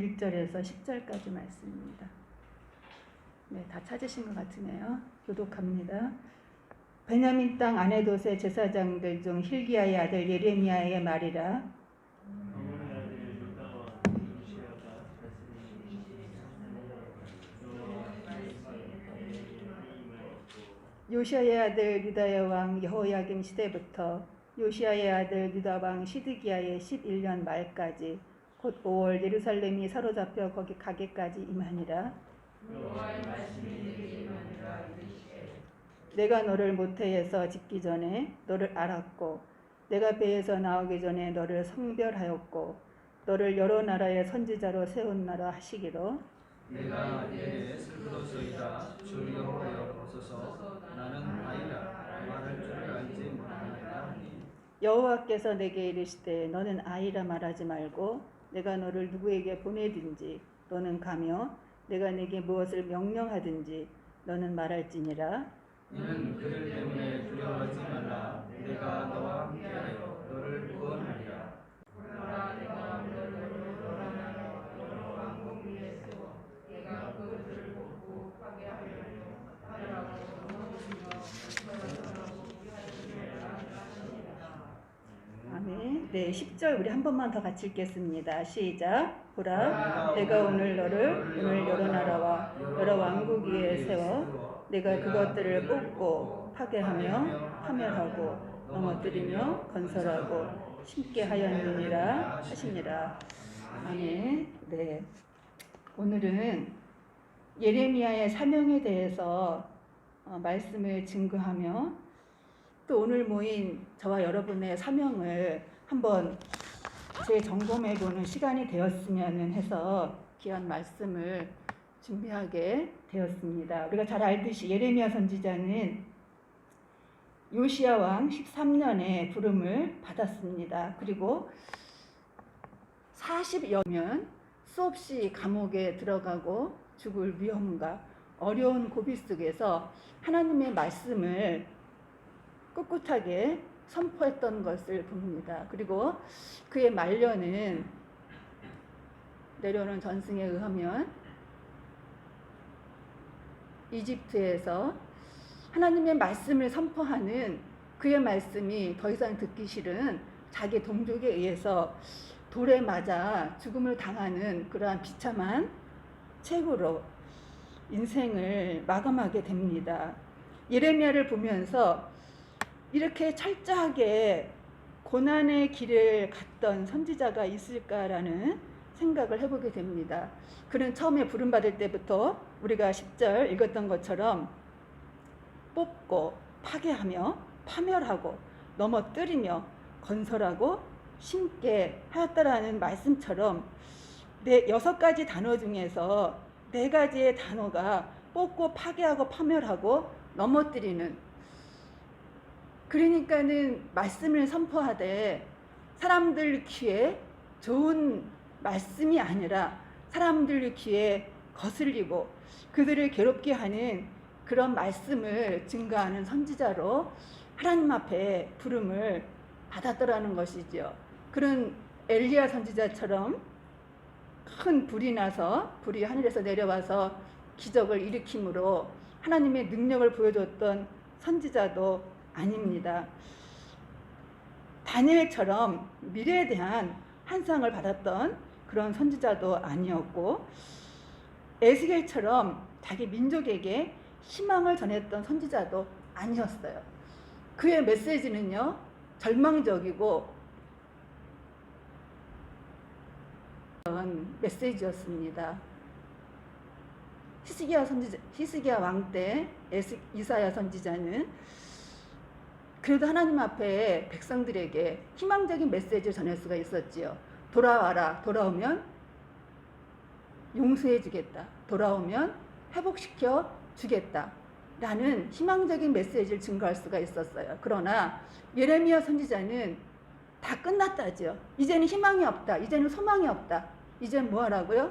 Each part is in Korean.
1절에서 10절까지 말씀입니다. 네, 다 찾으신 것 같으네요. 교독합니다. 베냐민 땅 아네돗의 제사장들 중 힐기야의 아들 예레미야의 말이라. 요시야의 아들 유다의 왕 여호야김 시대부터 요시야의 아들 유다 왕 시드기야의 11년 말까지 곧 5월 예루살렘이 사로잡혀 거기 가게까지 임하니라. 내가 너를 모태에서 짓기 전에 너를 알았고 내가 배에서 나오기 전에 너를 성별하였고 너를 여러 나라의 선지자로 세웠나라 하시기로. 내가 내 슬프도소이다 주 여호와여 보소서 나는 아이라 말할 줄을 알지 못하느니라 하니 여호와께서 내게 이르시되 너는 아이라 말하지 말고 내가 너를 누구에게 보내든지 너는 가며 내가 내게 무엇을 명령하든지 너는 말할지니라. 이는 그들 때문에 두려워하지 말라 내가 너와 함께하여 너를 구원하리라. 아멘. 네, 10절 우리 한 번만 더 같이 읽겠습니다. 시작. 보라, 내가 오늘 너를 오늘 여러 나라와 여러 왕국 위에 세워 내가 그것들을 뽑고 파괴하며 파멸하고 넘어뜨리며 건설하고 심게 하였느니라 하시니라. 아멘. 네, 오늘은 예레미야의 사명에 대해서 말씀을 증거하며 또 오늘 모인 저와 여러분의 사명을 한번 재점검해보는 시간이 되었으면 해서 귀한 말씀을 준비하게 되었습니다. 우리가 잘 알듯이 예레미야 선지자는 요시야 왕 13년에 부름을 받았습니다. 그리고 40여 년 수없이 감옥에 들어가고 죽을 위험과 어려운 고비 속에서 하나님의 말씀을 꿋꿋하게 선포했던 것을 봅니다. 그리고 그의 말년은 내려오는 전승에 의하면 이집트에서 하나님의 말씀을 선포하는 그의 말씀이 더 이상 듣기 싫은 자기 동족에 의해서 돌에 맞아 죽음을 당하는 그러한 비참한 책으로 인생을 마감하게 됩니다. 예레미야를 보면서 이렇게 철저하게 고난의 길을 갔던 선지자가 있을까라는 생각을 해보게 됩니다. 그는 처음에 부름받을 때부터 우리가 10절 읽었던 것처럼 뽑고 파괴하며 파멸하고 넘어뜨리며 건설하고 심게 하였다라는 말씀처럼 6가지 단어 중에서 4가지의 단어가 뽑고 파괴하고 파멸하고 넘어뜨리는, 그러니까는 말씀을 선포하되 사람들 귀에 좋은 말씀이 아니라 사람들 귀에 거슬리고 그들을 괴롭게 하는 그런 말씀을 증거하는 선지자로 하나님 앞에 부름을 받았더라는 것이죠. 그런 엘리야 선지자처럼 큰 불이 나서 불이 하늘에서 내려와서 기적을 일으킴으로 하나님의 능력을 보여줬던 선지자도 아닙니다. 다니엘처럼 미래에 대한 환상을 받았던 그런 선지자도 아니었고, 에스겔처럼 자기 민족에게 희망을 전했던 선지자도 아니었어요. 그의 메시지는요, 절망적이고 그런 메시지였습니다. 히스기야 왕 때 이사야 선지자는 그래도 하나님 앞에 백성들에게 희망적인 메시지를 전할 수가 있었지요. 돌아와라. 돌아오면 용서해 주겠다. 돌아오면 회복시켜 주겠다. 라는 희망적인 메시지를 증거할 수가 있었어요. 그러나 예레미야 선지자는 다 끝났다죠. 이제는 희망이 없다. 이제는 소망이 없다. 이제는 뭐 하라고요?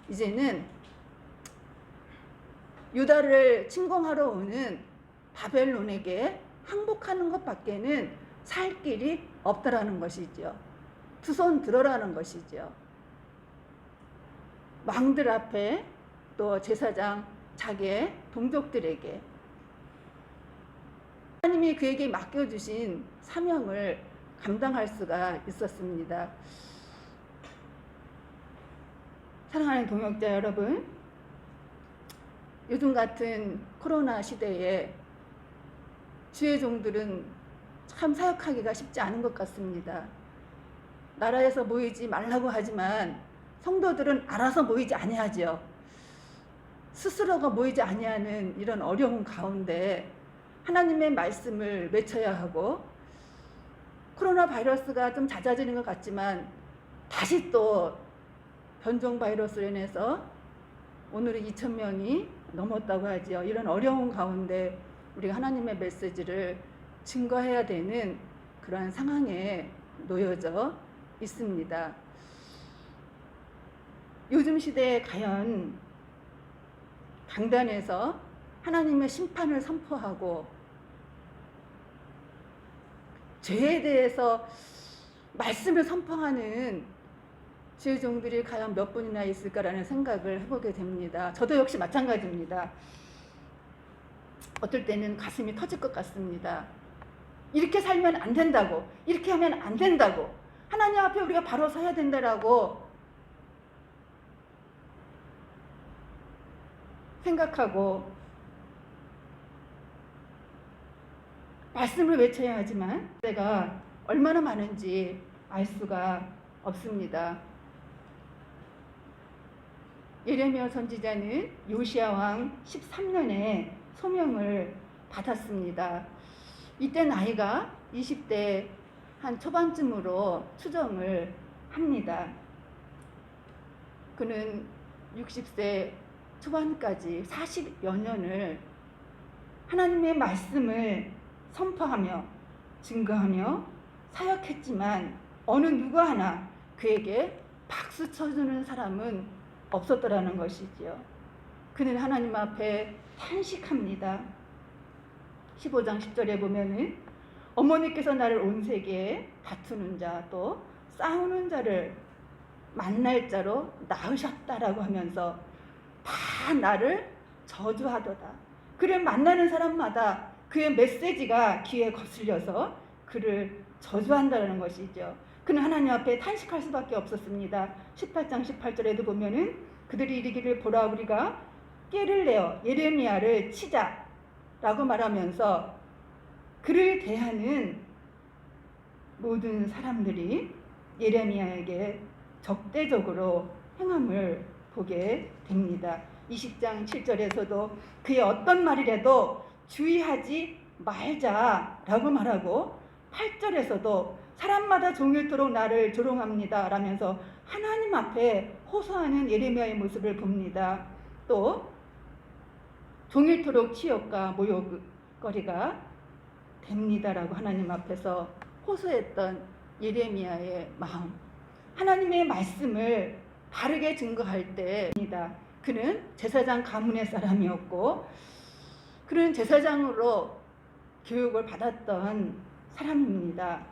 이제는 유다를 침공하러 오는 바벨론에게 항복하는 것밖에는 살 길이 없다라는 것이죠. 두 손 들어라는 것이죠. 왕들 앞에 또 제사장 자기의 동족들에게 하나님이 그에게 맡겨주신 사명을 감당할 수가 있었습니다. 사랑하는 동역자 여러분, 요즘 같은 코로나 시대에 주의 종들은 참 사역하기가 쉽지 않은 것 같습니다. 나라에서 모이지 말라고 하지만 성도들은 알아서 모이지 아니하죠. 스스로가 모이지 아니하는 이런 어려운 가운데 하나님의 말씀을 외쳐야 하고, 코로나 바이러스가 좀 잦아지는 것 같지만 다시 또 변종 바이러스로 인해서 오늘은 2,000명이 넘었다고 하죠. 이런 어려운 가운데 우리가 하나님의 메시지를 증거해야 되는 그러한 상황에 놓여져 있습니다. 요즘 시대에 과연 강단에서 하나님의 심판을 선포하고 죄에 대해서 말씀을 선포하는 주의 종들이 과연 몇 분이나 있을까라는 생각을 해보게 됩니다. 저도 역시 마찬가지입니다. 어떨 때는 가슴이 터질 것 같습니다. 이렇게 살면 안 된다고, 이렇게 하면 안 된다고, 하나님 앞에 우리가 바로 서야 된다라고 생각하고 말씀을 외쳐야 하지만 때가 얼마나 많은지 알 수가 없습니다. 예레미야 선지자는 요시야 왕 13년에 소명을 받았습니다. 이때 나이가 20대 한 초반쯤으로 추정을 합니다. 그는 60세 초반까지 40여 년을 하나님의 말씀을 선포하며 증거하며 사역했지만 어느 누구 하나 그에게 박수 쳐주는 사람은 없었더라는 것이지요. 그는 하나님 앞에 탄식합니다. 15장 10절에 보면은 어머니께서 나를 온 세계에 다투는 자 또 싸우는 자를 만날 자로 낳으셨다라고 하면서 다 나를 저주하도다. 그를 만나는 사람마다 그의 메시지가 귀에 거슬려서 그를 저주한다는 것이죠. 그는 하나님 앞에 탄식할 수밖에 없었습니다. 18장 18절에도 보면은 그들이 이르기를 보라 우리가 꾀를 내어 예레미야를 치자라고 말하면서 그를 대하는 모든 사람들이 예레미야에게 적대적으로 행함을 보게 됩니다. 20장 7절에서도 그의 어떤 말이라도 주의하지 말자라고 말하고 8절에서도 사람마다 종일토록 나를 조롱합니다 라면서 하나님 앞에 호소하는 예레미야의 모습을 봅니다. 또 종일토록 치욕과 모욕거리가 됩니다라고 하나님 앞에서 호소했던 예레미야의 마음, 하나님의 말씀을 바르게 증거할 때입니다. 그는 제사장 가문의 사람이었고 그는 제사장으로 교육을 받았던 사람입니다.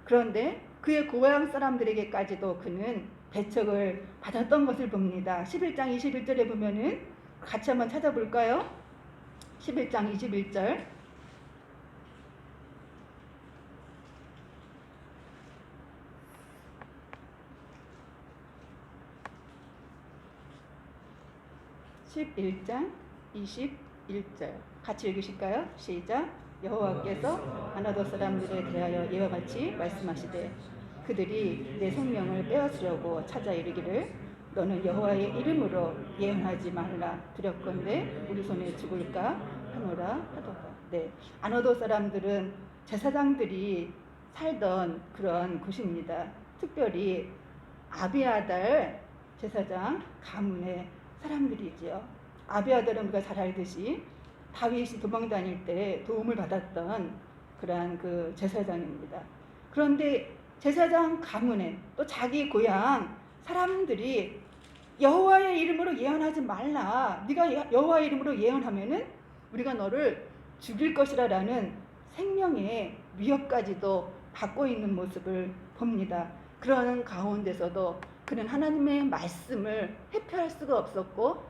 그런데 그의 고향 사람들에게까지도 그는 배척을 받았던 것을 봅니다. 11장 21절에 보면은 같이 한번 찾아볼까요? 11장 21절. (11장 21절) 같이 읽으실까요? 시작. 여호와께서 아나도 사람들에 대하여 이와 같이 말씀하시되 그들이 내 생명을 빼앗으려고 찾아 이르기를 너는 여호와의 이름으로 예언하지 말라 두렵건대 우리 손에 죽을까 하노라 하도다. 네, 아나도 사람들은 제사장들이 살던 그런 곳입니다. 특별히 아비아달 제사장 가문의 사람들이지요. 아비아달은 우리가 잘 알듯이 다윗이 도망 다닐 때 도움을 받았던 그러한 그 제사장입니다. 그런데 제사장 가문에 또 자기 고향 사람들이 여호와의 이름으로 예언하지 말라. 네가 여호와의 이름으로 예언하면은 우리가 너를 죽일 것이라라는 생명의 위협까지도 받고 있는 모습을 봅니다. 그러는 가운데서도 그는 하나님의 말씀을 회피할 수가 없었고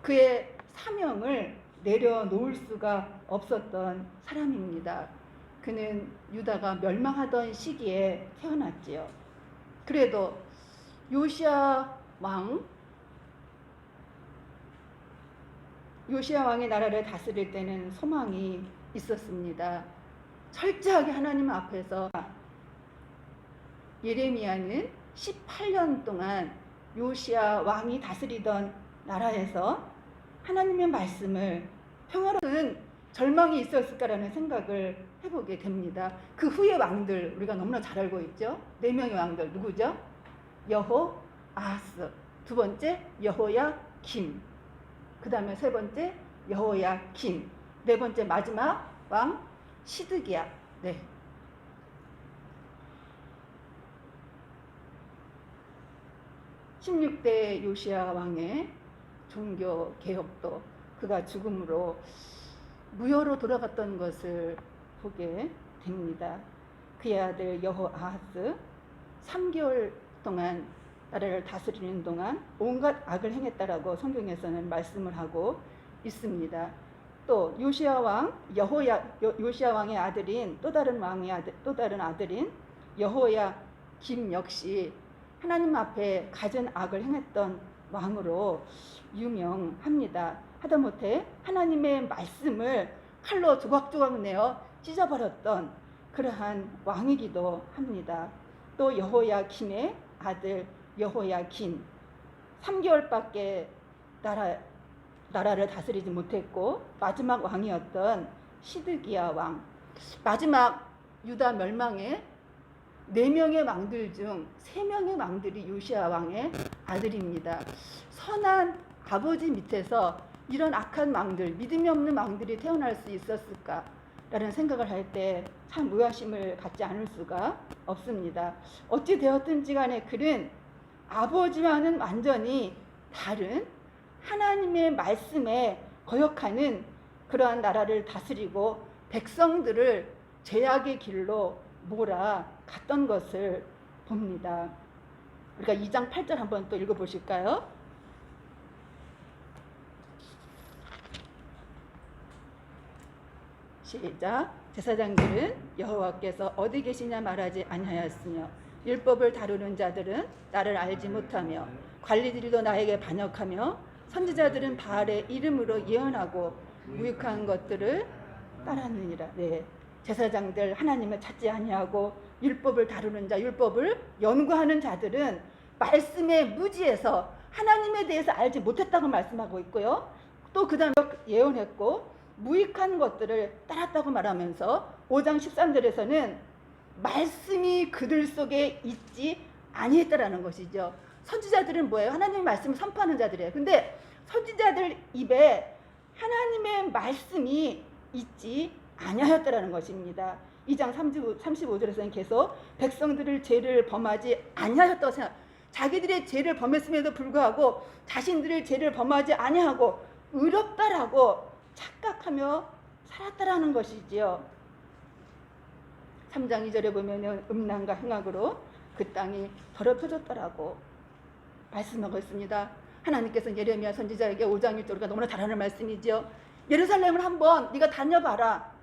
그의 사명을 내려놓을 수가 없었던 사람입니다. 그는 유다가 멸망하던 시기에 태어났지요. 그래도 요시야 왕의 나라를 다스릴 때는 소망이 있었습니다. 철저하게 하나님 앞에서 예레미야는 18년 동안 요시야 왕이 다스리던 나라에서 하나님의 말씀을 평화로운 절망이 있었을까라는 생각을 해보게 됩니다. 그 후의 왕들 우리가 너무나 잘 알고 있죠. 4명의 왕들 누구죠? 여호아하스, 두 번째 여호야김, 그 다음에 세 번째 여호야긴, 네 번째 마지막 왕 시드기야. 네. (16대) 요시야 왕의 종교 개혁도 그가 죽음으로 무효로 돌아갔던 것을 보게 됩니다. 그의 아들 여호아하스 3개월 동안 나라를 다스리는 동안 온갖 악을 행했다라고 성경에서는 말씀을 하고 있습니다. 또 요시야 왕의 아들인 또 다른 아들인 여호야김 역시 하나님 앞에 갖은 악을 행했던 왕으로 유명합니다. 하다못해 하나님의 말씀을 칼로 조각조각 내어 찢어버렸던 그러한 왕이기도 합니다. 또 여호야김의 아들 여호야긴 3개월밖에 나라를 다스리지 못했고 마지막 왕이었던 시드기야 왕, 마지막 유다 멸망의 4명의 왕들 중 3명의 왕들이 요시야 왕의 아들입니다. 선한 아버지 밑에서 이런 악한 왕들, 믿음이 없는 왕들이 태어날 수 있었을까라는 생각을 할 때 참 의아심을 갖지 않을 수가 없습니다. 어찌 되었든지 간에 그는 아버지와는 완전히 다른 하나님의 말씀에 거역하는 그러한 나라를 다스리고 백성들을 죄악의 길로 몰아갔던 것을 봅니다. 우리가 2장 8절 한번 또 읽어보실까요? 시작. 제사장들은 여호와께서 어디 계시냐 말하지 아니하였으며 율법을 다루는 자들은 나를 알지 못하며 관리들도 나에게 반역하며 선지자들은 바알의 이름으로 예언하고 무익한 것들을 따랐느니라. 네. 제사장들 하나님을 찾지 아니하고 율법을 다루는 자, 율법을 연구하는 자들은 말씀에 무지해서 하나님에 대해서 알지 못했다고 말씀하고 있고요. 또 그 다음에 예언했고 무익한 것들을 따랐다고 말하면서 5장 13절에서는 말씀이 그들 속에 있지 아니했다라는 것이죠. 선지자들은 뭐예요? 하나님의 말씀을 선포하는 자들이에요. 근데 선지자들 입에 하나님의 말씀이 있지 아니하였다라는 것입니다. 2장 35절에서는 계속 백성들을 죄를 범하지 아니하였다고 생각. 자기들의 죄를 범했음에도 불구하고 자신들의 죄를 범하지 아니하고 의롭다라고 착각하며 살았다라는 것이지요. 3장 2절에 보면은 음란과 행악으로 그 땅이 더럽혀졌더라고 말씀하고 있습니다. 하나님께서 예레미야 선지자에게 5장 1절과 너무나 잘 아는 말씀이지요. 예루살렘을 한번 네가 다녀봐라.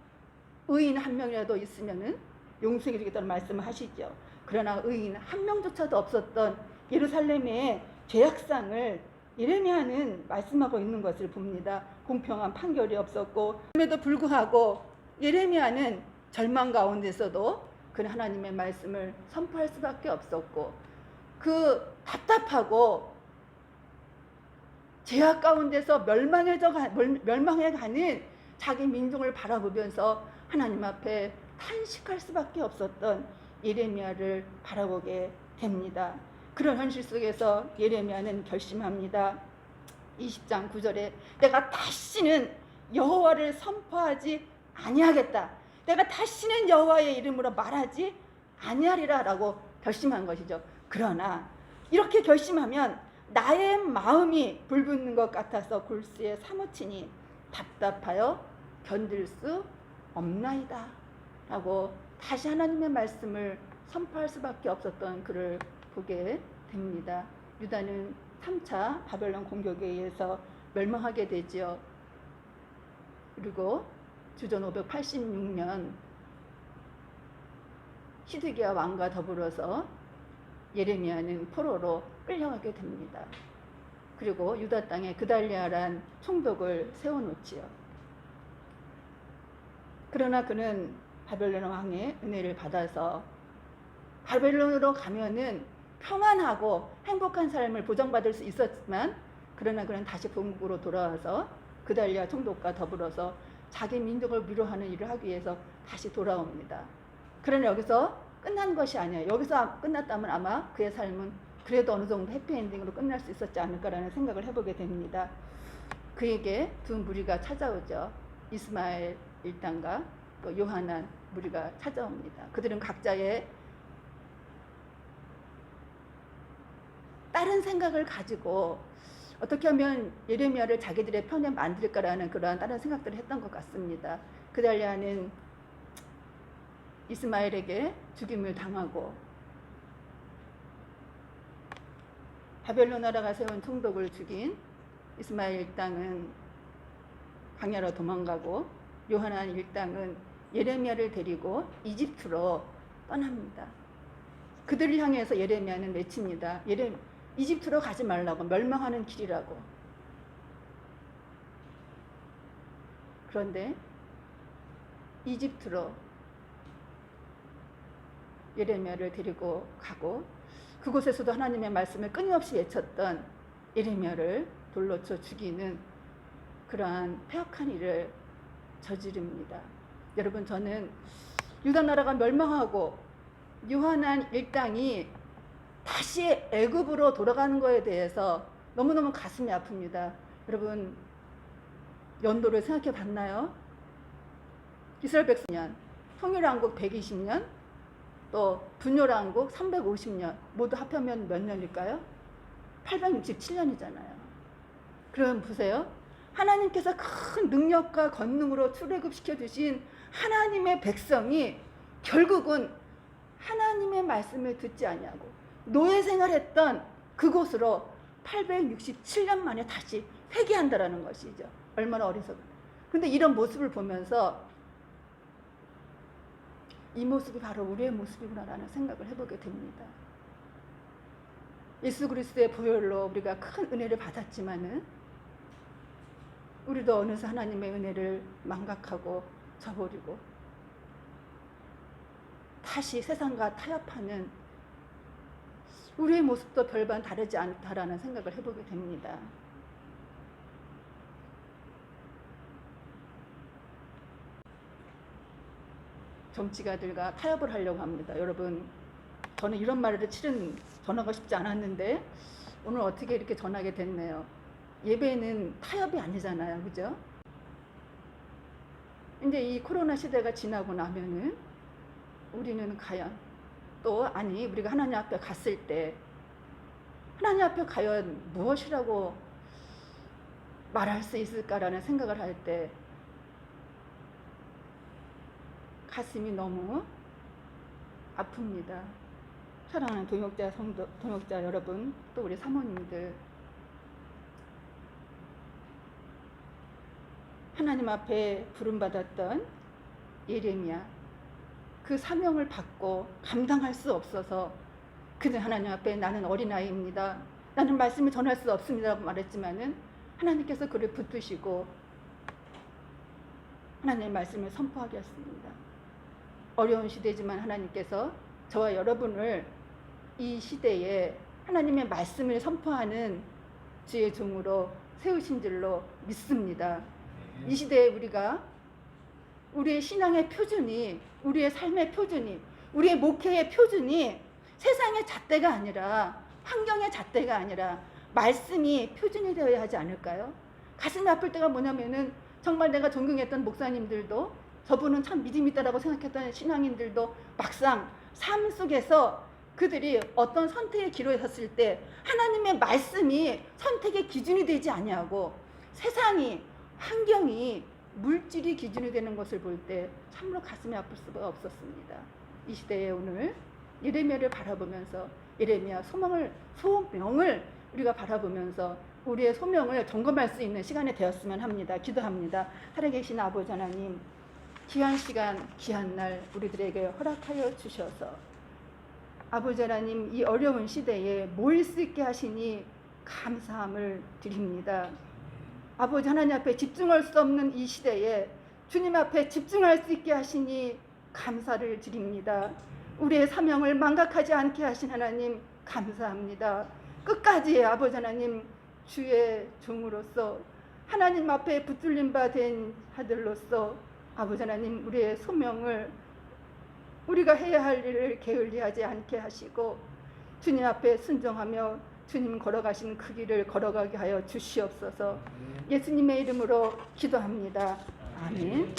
의인 한 명이라도 있으면은 용서해 주겠다는 말씀을 하시죠. 그러나 의인 한 명조차도 없었던 예루살렘의 죄악상을 예레미야는 말씀하고 있는 것을 봅니다. 공평한 판결이 없었고 그럼에도 불구하고 예레미야는 절망 가운데서도 그는 하나님의 말씀을 선포할 수밖에 없었고 그 답답하고 죄악 가운데서 멸망해가는 자기 민족을 바라보면서 하나님 앞에 탄식할 수밖에 없었던 예레미야를 바라보게 됩니다. 그런 현실 속에서 예레미야는 결심합니다. 20장 9절에 내가 다시는 여호와를 선포하지 아니하겠다. 내가 다시는 여호와의 이름으로 말하지 아니하리라 라고 결심한 것이죠. 그러나 이렇게 결심하면 나의 마음이 불붙는 것 같아서 골수에 사무치니 답답하여 견딜 수 없나이다 라고 다시 하나님의 말씀을 선포할 수밖에 없었던 그를 보게 됩니다. 유다는 3차 바벨론 공격에 의해서 멸망하게 되지요. 그리고 주전 586년 시드기야 왕과 더불어서 예레미야는 포로로 끌려가게 됩니다. 그리고 유다 땅에 그달리아란 총독을 세워놓지요. 그러나 그는 바벨론 왕의 은혜를 받아서 바벨론으로 가면은 평안하고 행복한 삶을 보장받을 수 있었지만, 그러나 그는 다시 본국으로 돌아와서 그달리아 총독과 더불어서 자기 민족을 위로하는 일을 하기 위해서 다시 돌아옵니다. 그러나 여기서 끝난 것이 아니에요. 여기서 끝났다면 아마 그의 삶은 그래도 어느 정도 해피엔딩으로 끝날 수 있었지 않을까라는 생각을 해보게 됩니다. 그에게 두 무리가 찾아오죠. 이스마엘 일당과 또 요하난 무리가 찾아옵니다. 그들은 각자의 다른 생각을 가지고 어떻게 하면 예레미야를 자기들의 편에 만들까라는 그러한 다른 생각들을 했던 것 같습니다. 그달리아는 이스마엘에게 죽임을 당하고 바벨론 나라가 세운 총독을 죽인 이스마엘 일당은 광야로 도망가고, 요하난 일당은 예레미야를 데리고 이집트로 떠납니다. 그들을 향해서 예레미야는 외칩니다. 이집트로 가지 말라고, 멸망하는 길이라고. 그런데 이집트로 예레미야를 데리고 가고, 그곳에서도 하나님의 말씀을 끊임없이 외쳤던 예레미야를 돌로 쳐 죽이는 그러한 폐역한 일을 저지릅니다. 여러분, 저는 유다 나라가 멸망하고 요하난 일당이 다시 애굽으로 돌아가는 것에 대해서 너무너무 가슴이 아픕니다. 여러분, 연도를 생각해 봤나요? 이스라엘 백성년, 통일왕국 120년, 또 분열왕국 350년, 모두 합하면 몇 년일까요? 867년이잖아요. 그럼 보세요. 하나님께서 큰 능력과 권능으로 출애굽시켜 주신 하나님의 백성이 결국은 하나님의 말씀을 듣지 아니하고 노예 생활했던 그곳으로 867년 만에 다시 회개한다라는 것이죠. 얼마나 어리석은. 근데 이런 모습을 보면서 이 모습이 바로 우리의 모습이구나라는 생각을 해보게 됩니다. 예수 그리스도의 보혈로 우리가 큰 은혜를 받았지만은 우리도 어느새 하나님의 은혜를 망각하고 저버리고 다시 세상과 타협하는 우리의 모습도 별반 다르지 않다라는 생각을 해보게 됩니다. 정치가들과 타협을 하려고 합니다. 여러분, 저는 이런 말을 전하고 싶지 않았는데 오늘 어떻게 이렇게 전하게 됐네요. 예배는 타협이 아니잖아요. 그죠? 이제 이 코로나 시대가 지나고 나면은 우리는 과연 또 우리가 하나님 앞에 갔을 때 하나님 앞에 과연 무엇이라고 말할 수 있을까라는 생각을 할 때 가슴이 너무 아픕니다. 사랑하는 동역자 여러분, 또 우리 사모님들, 하나님 앞에 부름받았던 예레미야, 그 사명을 받고 감당할 수 없어서 그는 하나님 앞에 나는 어린아이입니다, 나는 말씀을 전할 수 없습니다 라고 말했지만은 하나님께서 그를 붙드시고 하나님의 말씀을 선포하게 했습니다. 어려운 시대지만 하나님께서 저와 여러분을 이 시대에 하나님의 말씀을 선포하는 주의 종으로 세우신 줄로 믿습니다. 이 시대에 우리의 신앙의 표준이, 우리의 삶의 표준이, 우리의 목회의 표준이 세상의 잣대가 아니라, 환경의 잣대가 아니라 말씀이 표준이 되어야 하지 않을까요? 가슴이 아플 때가 뭐냐면은 정말 내가 존경했던 목사님들도, 저분은 참 믿음 있다라고 생각했던 신앙인들도 막상 삶 속에서 그들이 어떤 선택의 기로에 섰을 때 하나님의 말씀이 선택의 기준이 되지 아니하고 세상이, 환경이, 물질이 기준이 되는 것을 볼 때 참으로 가슴이 아플 수가 없었습니다. 이 시대에 오늘 예레미야를 바라보면서 예레미야 소명을 우리가 바라보면서 우리의 소명을 점검할 수 있는 시간이 되었으면 합니다. 기도합니다. 살아계신 아버지 하나님, 귀한 시간, 귀한 날 우리들에게 허락하여 주셔서 아버지 하나님, 이 어려운 시대에 모일 수 있게 하시니 감사함을 드립니다. 아버지 하나님 앞에 집중할 수 없는 이 시대에 주님 앞에 집중할 수 있게 하시니 감사를 드립니다. 우리의 사명을 망각하지 않게 하신 하나님 감사합니다. 끝까지 아버지 하나님, 주의 종으로서 하나님 앞에 붙들림 바 된 아들로서 아버지 하나님, 우리의 소명을 우리가 해야 할 일을 게을리하지 않게 하시고 주님 앞에 순종하며 주님 걸어가신 그 길을 걸어가게 하여 주시옵소서. 예수님의 이름으로 기도합니다. 아멘.